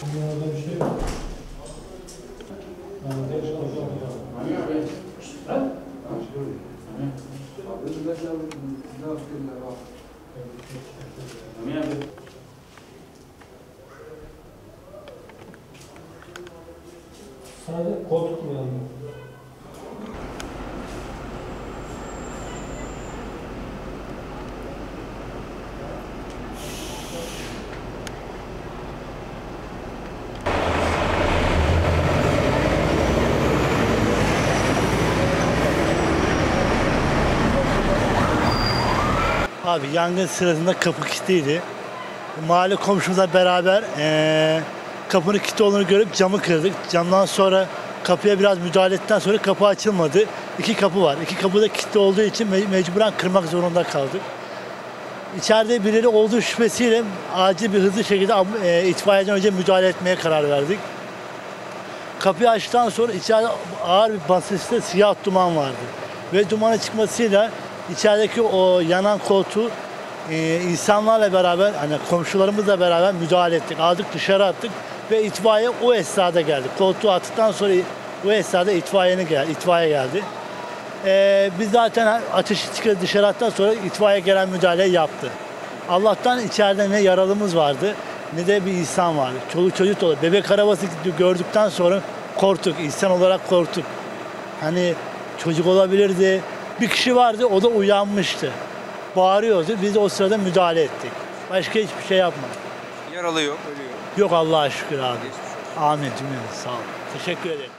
Dünyada bir şey yok. Sadece koltuk mu yandı? Abi yangın sırasında kapı kilitliydi. Mahalle komşumuzla beraber kapının kilitli olduğunu görüp camı kırdık. Camdan sonra kapıya biraz müdahale ettikten sonra kapı açılmadı. İki kapı var. İki kapı da kilitli olduğu için mecburen kırmak zorunda kaldık. İçeride birileri olduğu şüphesiyle acil bir hızlı şekilde itfaiyeden önce müdahale etmeye karar verdik. Kapıyı açtıktan sonra içeride ağır bir basınçta siyah duman vardı. Ve dumanın çıkmasıyla İçerideki o yanan koltuğu insanlarla beraber, hani komşularımızla beraber müdahale ettik. Aldık dışarı attık ve itfaiye o esnada geldi. Koltuğu attıktan sonra o esnada itfaiye geldi. Biz zaten ateşi çıkarıp dışarı attıktan sonra itfaiye gelen müdahaleyi yaptı. Allah'tan içeride ne yaralımız vardı ne de bir insan vardı. Çoluk çocuk dolu. Bebek arabası gördükten sonra korktuk. İnsan olarak korktuk. Hani çocuk olabilirdi. Bir kişi vardı, o da uyanmıştı. Bağırıyordu, biz de o sırada müdahale ettik. Başka hiçbir şey yapmadık. Yaralı yok, ölüyor. Yok Allah'a şükür abi. Amin cümlemiz, sağ olun. Teşekkür ederim.